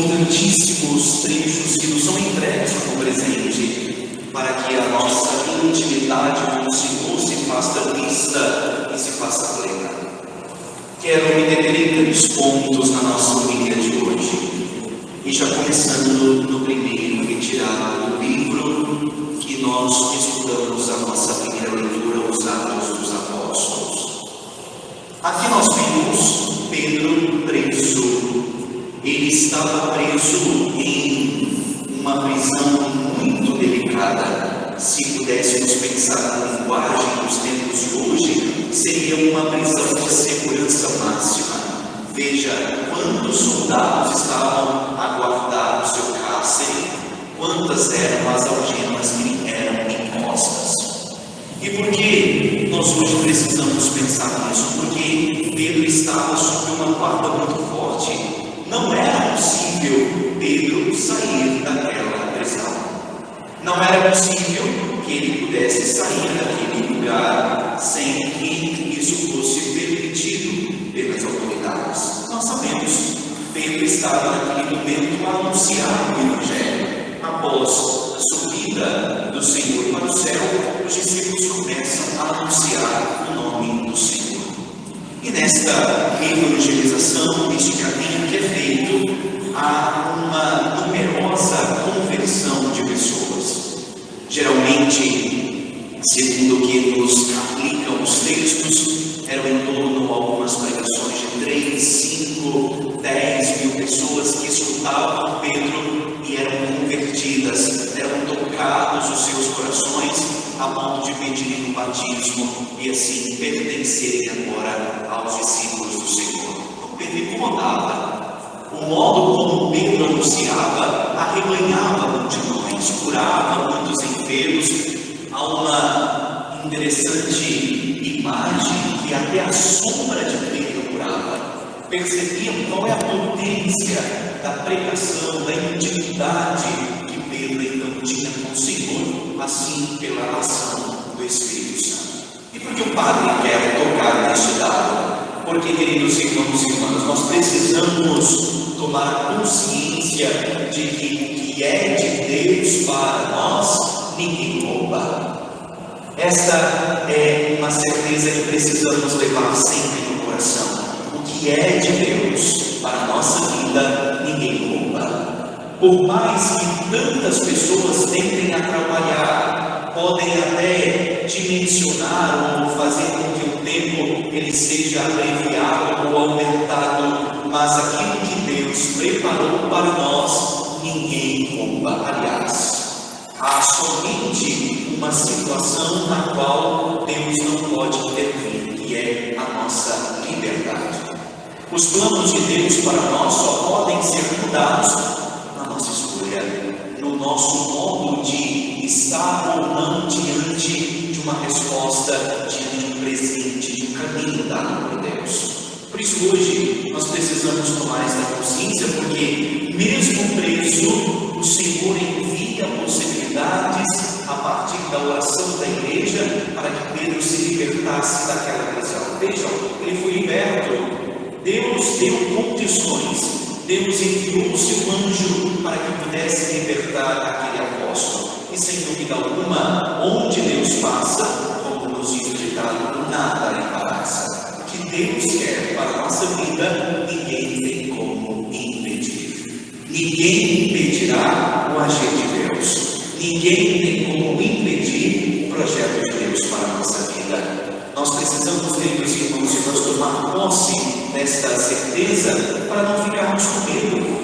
importantíssimos trechos que nos são entregues como presente, para que a nossa intimidade com o Senhor se faça vista e se faça plena. Quero me deter em 3 pontos na nossa homilia de hoje, e já começando no primeiro, retirado do livro que nós estudamos a nossa primeira leitura, os Atos dos Apóstolos. Aqui nós vimos Pedro preso. Ele estava preso em uma prisão muito delicada. Se pudéssemos pensar na linguagem dos tempos de hoje, seria uma prisão de segurança máxima. Veja quantos soldados estavam a guardar o seu cárcere, quantas eram as algemas que lhe eram impostas. E por que nós hoje precisamos pensar nisso? Porque Pedro estava sob uma guarda muito forte. Não era possível Pedro sair daquela prisão. Não era possível que ele pudesse sair daquele lugar sem que isso fosse permitido pelas autoridades. Nós sabemos, Pedro estava naquele momento a anunciar o Evangelho. Após a subida do Senhor para o céu, os discípulos começam a anunciar o nome do Senhor. E nesta evangelização, neste caminho que é feito, há uma numerosa conversão de pessoas. Geralmente, segundo o que nos aplicam os textos, eram em torno, algumas pregações, de 3, 5, 10 mil pessoas que escutavam Pedro e eram convertidas, eram tocados os seus corações a ponto de pedirem o batismo e assim pertencerem agora aos discípulos do Senhor. O Pedro incomodava. O modo como Pedro anunciava arrebanhava multidões, curava muitos enfermos. Há uma interessante imagem que até a sombra de Pedro curava. Percebiam qual é a potência da pregação, da intimidade que Pedro então tinha com o Senhor, assim pela ação do Espírito Santo. E por que o Padre quer tocar neste dado? Porque, queridos irmãos e irmãs, nós precisamos tomar consciência de que o que é de Deus para nós, ninguém rouba. Esta é uma certeza que precisamos levar sempre no coração. O que é de Deus para a nossa vida, ninguém rouba. Por mais que tantas pessoas tentem a trabalhar, podem até dimensionar ou fazer com que o tempo ele seja abreviado ou aumentado, mas aquilo que Deus preparou para nós, ninguém rouba. Aliás, há somente uma situação na qual Deus não pode intervir, que é a nossa liberdade. Os planos de Deus para nós só podem ser mudados na nossa escolha, no nosso modo de estar ou não diante de uma resposta, diante de um presente, de um caminho dado por Deus. Por isso hoje nós precisamos tomar esta consciência, porque mesmo preso, o Senhor envia possibilidades a partir da oração da igreja para que Pedro se libertasse daquela prisão. Vejam, ele foi liberto. Deus deu condições, Deus enviou o seu anjo para que pudesse libertar aquele apóstolo. E sem dúvida alguma, onde Deus passa, como nos diz o ditado, nada lhe embaraça. O que Deus quer para a nossa vida, ninguém tem como impedir. Ninguém impedirá o agir de Deus. Ninguém tem como impedir o projeto de Deus para a nossa vida. Nós precisamos, queridos irmãos e irmãs, tomar posse desta certeza para não ficarmos com medo.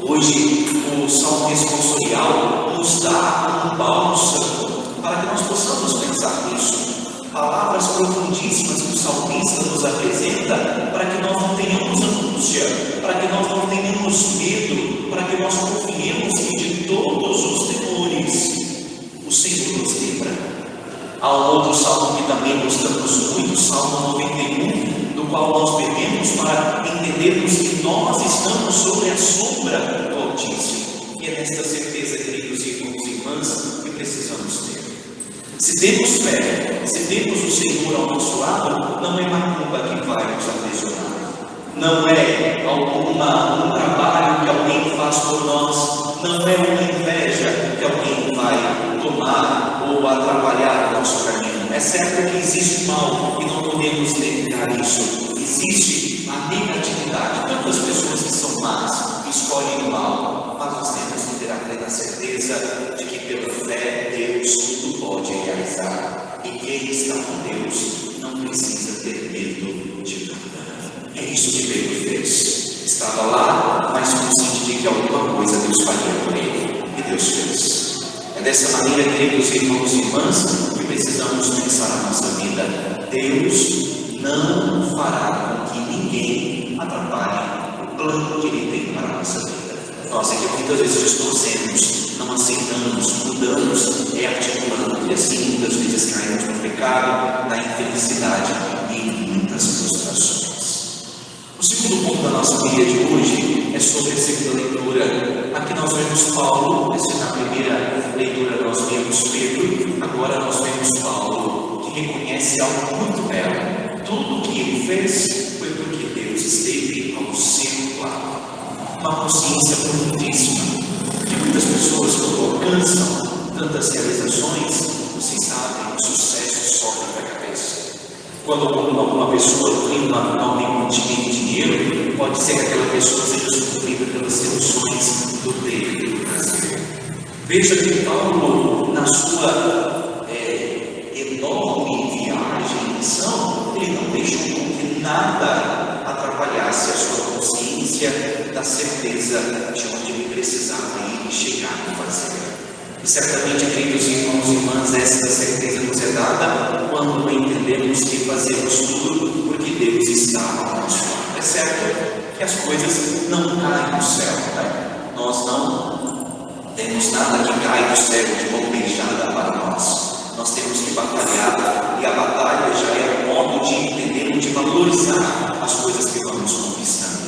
Hoje, o Salmo responsorial nos dá um bálsamo para que nós possamos pensar nisso. Palavras profundíssimas que o salmista nos apresenta para que nós não tenhamos angústia, para que nós não tenhamos medo, para que nós confiemos que de todos os temores o Senhor nos livra. Há um outro salmo que também gostamos muito, o Salmo 91, do qual nós devemos para entendermos que nós estamos sobre a sombra do Altíssimo. E é nesta certeza, queridos irmãos e irmãs, que precisamos ter. Se temos fé, se temos o Senhor ao nosso lado, não é macumba que vai nos aprisionar. Não é um trabalho que alguém faz É certo que existe mal e não podemos negar isso. Existe a negatividade. Tantas pessoas que são más escolhem o mal, mas nós temos que ter a plena certeza de que pela fé Deus tudo pode realizar. E quem está com Deus não precisa ter medo de nada. É isso que Pedro fez. Estava lá, mas consciente de que alguma coisa Deus faria por ele. E Deus fez. É dessa maneira, queridos irmãos e irmãs, que precisamos pensar a nossa vida. Deus não fará com que ninguém atrapalhe o plano que Ele tem para a nossa vida. Nós é que muitas vezes distorcemos, não aceitamos, mudamos, articulando, e assim muitas vezes caímos no pecado, na infelicidade e em muitas frustrações. O segundo ponto da nossa homilia de hoje é sobre a segunda leitura. Aqui nós vemos Paulo, na primeira leitura nós vemos Pedro, agora nós vemos Paulo, que reconhece algo muito belo. Tudo o que ele fez foi porque Deus esteve ao seu lado. Uma consciência profundíssima, que muitas pessoas, quando alcançam tantas realizações, vocês sabem, o sucesso sobe da cabeça. Quando uma pessoa tem finalmente dinheiro, pode ser que aquela pessoa seja suprida pelas seduções do ter e do prazer. Veja que Paulo, na sua enorme viagem e missão, ele não deixou que nada atrapalhasse a sua consciência da certeza de onde ele precisava ir e chegar a fazer. E certamente, queridos irmãos e irmãs, essa certeza nos é dada quando entendemos que fazemos tudo porque Deus está ao nosso lado. É certo que as coisas não caem do céu, né? Nós não temos nada que cai do céu de mão beijada para nós. Nós temos que batalhar, e a batalha já é um modo de entender, de valorizar as coisas que vamos conquistando.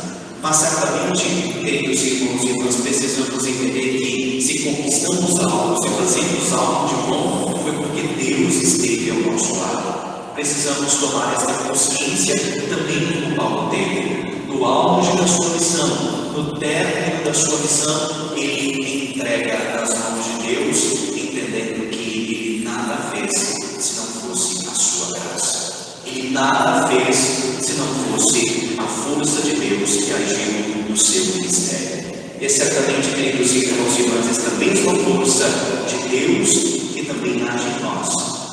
Mas certamente, queridos irmãos e irmãs, precisamos entender que se conquistamos algo, se fazemos algo de bom, foi porque Deus esteve ao nosso lado. Precisamos tomar essa consciência também como Paulo teve. No auge da sua missão, no término da sua missão, ele entrega nas mãos de Deus, entendendo que ele nada fez se não fosse a sua graça. Ele nada fez se não fosse a força de Deus que agiu no seu ministério. E certamente, queridos irmãos e irmãs, esta mesma força de Deus que também age em nós.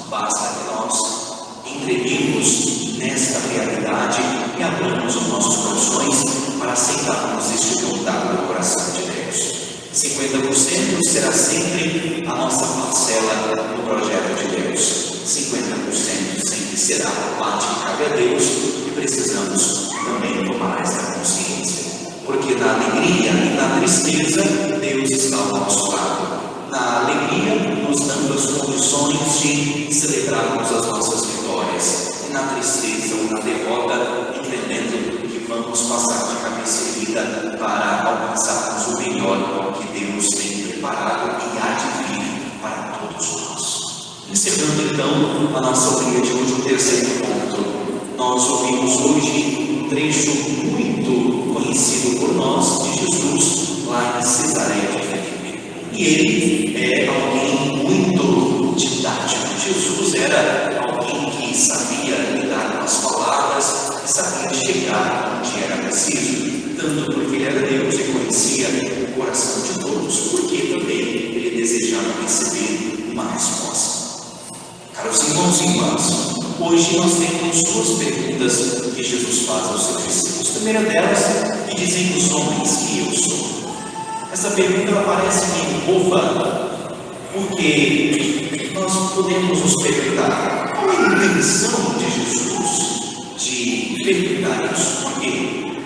Basta que nós entreguemos nesta realidade e abramos os nossos corações para aceitarmos este contato do coração de Deus. 50% será sempre a nossa parcela no projeto de Deus. 50% sempre será a parte que cabe a Deus, e precisamos também tomar essa consciência. Porque na alegria e na tristeza, Deus está ao nosso lado. Na alegria, nos dando as condições de celebrarmos as nossas vitórias. E na tristeza ou na derrota, entendendo que vamos passar de cabeça erguida para alcançarmos o melhor que Deus tem preparado e há de vir para todos nós. Encerrando então a nossa homilia de hoje, o terceiro ponto. Nós ouvimos hoje um trecho muito conhecido por nós de Jesus lá em Cesareia de Filipe. E ele é alguém muito didático. Jesus era alguém que sabia lidar com as palavras, que sabia chegar onde era preciso, tanto porque ele era Deus e conhecia o coração de todos, porque também ele desejava receber uma resposta. Caros irmãos e irmãs, hoje nós temos duas perguntas que Jesus faz aos seus discípulos. A primeira delas, que dizem os homens que eu sou. Essa pergunta parece meio boba, porque nós podemos nos perguntar qual é a intenção de Jesus de perguntar isso. Porque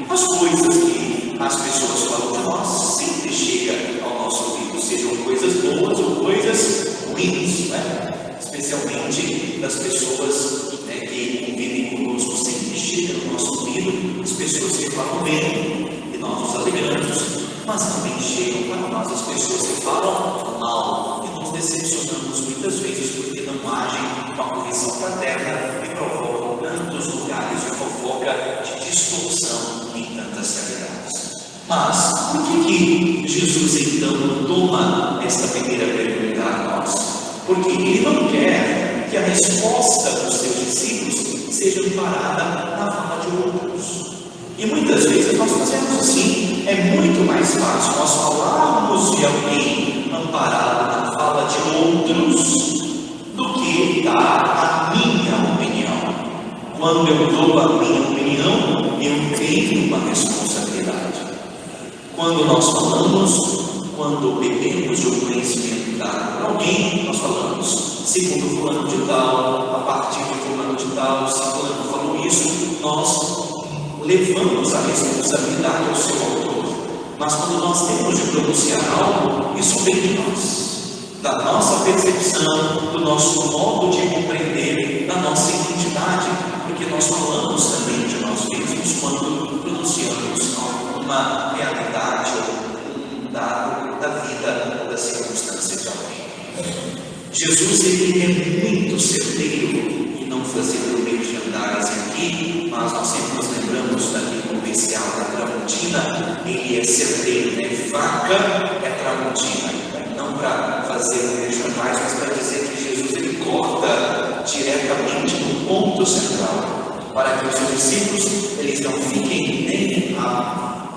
as coisas que as pessoas falam de nós sempre chegam ao nosso ouvido, sejam coisas boas ou coisas ruins, né? Especialmente das pessoas que convivem conosco, sempre chega no nosso ouvido as pessoas que falam bem e nós nos alegramos, mas também chegam para nós as pessoas que falam mal e nos decepcionamos muitas vezes porque não agem com a correção fraterna e provocam tantos lugares de fofoca, de distorção em tantas realidades. Mas por que Jesus então toma esta primeira pergunta a nós? Porque ele não quer que a resposta dos seus discípulos seja amparada na fala de outros. E muitas vezes nós fazemos assim. É muito mais fácil nós falarmos de alguém amparado na fala de outros do que dar a minha opinião. Quando eu dou a minha opinião, eu tenho uma responsabilidade. Quando nós falamos, quando bebemos o conhecimento dado por alguém, nós falamos, segundo fulano de tal, a partir de fulano de tal, se fulano falou isso, nós levamos a responsabilidade ao seu autor. Mas quando nós temos de pronunciar algo, isso vem de nós, da nossa percepção, do nosso modo de compreender, da nossa identidade, porque nós falamos também de nós mesmos quando pronunciamos uma realidade ou um dado da vida ou da circunstância de alguém. Jesus, ele é muito certeiro em não fazer merchandising aqui, mas nós sempre nos lembramos daquele comercial da Tramontina. Ele é certeiro, né? Faca é Tramontina, não para fazer merchandising, mas para dizer que Jesus, ele corta diretamente no ponto central, para que os seus discípulos, eles não fiquem nem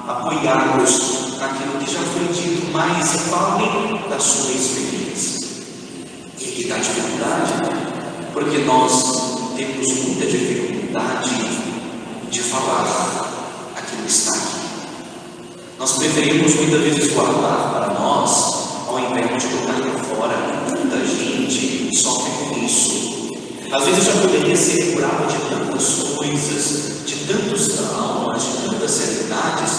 apoiados naquilo que já foi dito, mas falem da sua experiência. E que dá dificuldade, porque nós temos muita dificuldade de falar aquilo que está aqui. Nós preferimos muitas vezes guardar para nós, ao invés de colocar para fora. Muita gente sofre com isso. Às vezes já poderia ser curado de tantas coisas, de tantos traumas, de tantas realidades,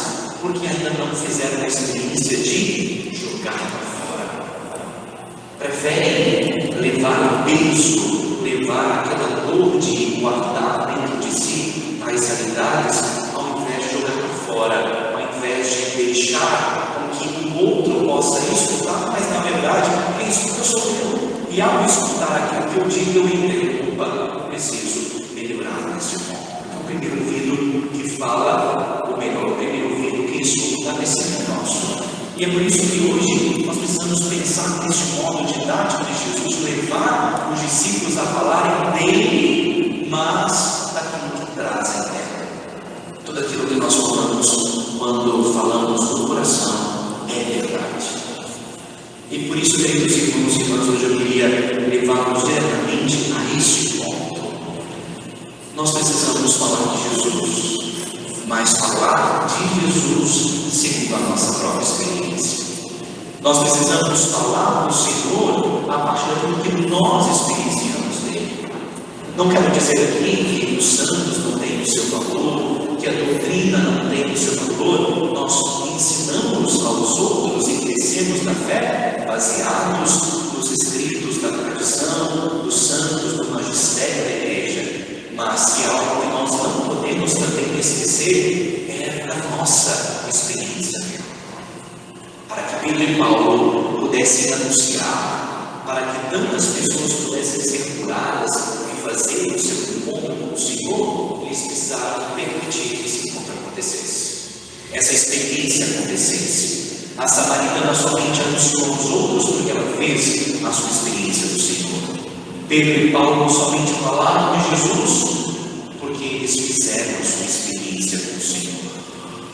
porque ainda não fizeram a experiência de jogar para fora. Preferem levar o peso, levar aquela dor de guardar dentro de si tais realidades, ao invés de jogar para fora, ao invés de deixar com que o outro possa escutar, mas na verdade quem escuta sou eu. E ao escutar aquilo que eu digo, eu entendo, opa, preciso melhorar nesse ponto. Então, o primeiro ouvido que fala, o melhor, o primeiro ouvido que escuta nesse nosso. E é por isso que hoje nós precisamos pensar nesse modo didático de Jesus levar os discípulos a falarem dele, mas daquilo que trazem dela. Tudo aquilo que nós falamos quando falamos do coração é verdade. E por isso, queridos irmãos e irmãs, hoje eu queria levá-los diretamente a esse ponto. Nós precisamos falar de Jesus, mas falar de Jesus segundo a nossa própria experiência. Nós precisamos falar do Senhor a partir daquilo que nós experienciamos dele. Não quero dizer aqui que os santos não têm o seu valor, que a doutrina não tem o seu valor. Nós ensinamos aos outros e crescemos na fé baseados nos escritos da tradição, dos santos, do magistério da igreja. Mas se há algo que nós não podemos também esquecer é a nossa experiência. Para que Pedro e Paulo pudessem anunciar, para que tantas pessoas pudessem ser curadas e fazer o seu encontro com o Senhor, eles precisaram permitir que esse encontro acontecesse, essa experiência acontecesse. A samaritana somente anunciou aos outros porque ela fez a sua experiência do Senhor. Pedro e Paulo somente falaram de Jesus porque eles fizeram a sua experiência com o Senhor.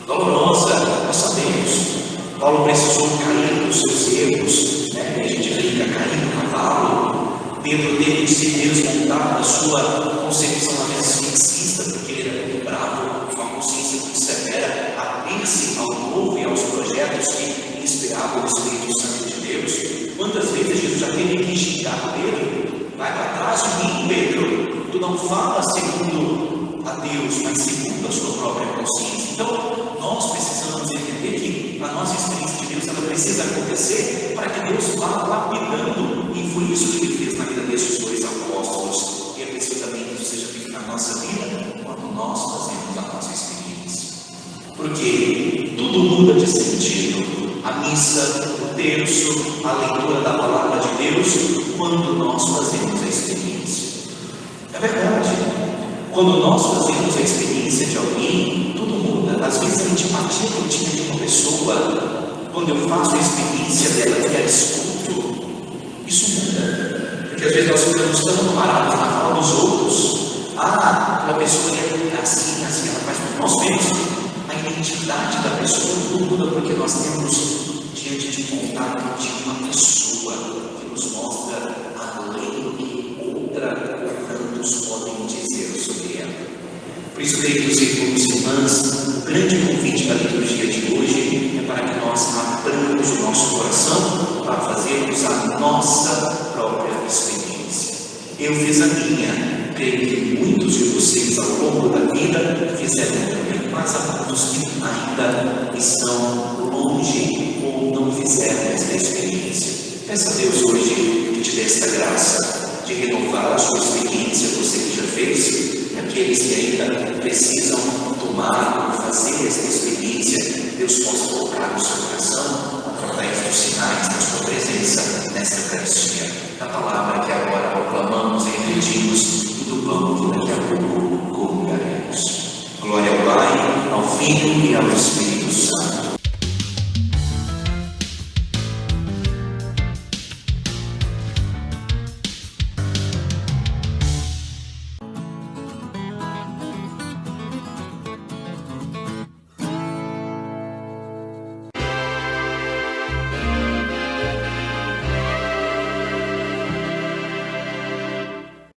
Dolorosa, nós sabemos. Paulo precisou cair nos seus erros, né? A gente fica caindo no cavalo. Pedro teve de se desmontar da sua concepção narcisista, porque ele era muito bravo, com uma consciência muito severa, abrir-se ao novo e aos projetos que inspiravam o Espírito Santo de Deus. Quantas vezes Jesus já teve que xingar Pedro? Vai para trás de mim, Pedro. Tu não fala segundo a Deus, mas segundo a sua própria consciência. Então, nós precisamos entender que a nossa experiência de Deus, ela precisa acontecer para que Deus vá lapidando. E foi isso que Ele fez na vida desses dois apóstolos. E é preciso também que isso seja feito na nossa vida, quando nós fazemos a nossa experiência. Porque tudo muda de sentido. A missa, o terço, a leitura da palavra de Deus, quando nós fazemos a experiência. É verdade. Quando nós fazemos a experiência de alguém, tudo muda. Às vezes a antipatia que eu tinha de uma pessoa, quando eu faço a experiência dela e a escuto, isso muda. Porque às vezes nós ficamos tão parados na fala dos outros. A pessoa é assim, assim, ela faz. Nós vemos a identidade da pessoa muda, porque nós temos diante de contato de uma pessoa que nos mostra além que outra tantos podem dizer sobre ela. Por isso, queridos irmãos e irmãs, o grande convite da liturgia de hoje é para que nós abramos o nosso coração para fazermos a nossa própria experiência. Eu fiz a minha, creio que muitos de vocês ao longo da vida fizeram também, mas há muitos que ainda estão longe ou não fizeram essa experiência. Peça a Deus hoje que te dê esta graça de renovar a sua experiência, você que já fez. Aqueles que ainda precisam tomar ou fazer essa experiência, Deus possa colocar no seu coração através dos sinais da sua presença nesta Eucaristia, da palavra que agora proclamamos e refletimos e do pão que daqui a pouco comungaremos. Glória ao Pai, ao Filho e ao Espírito Santo.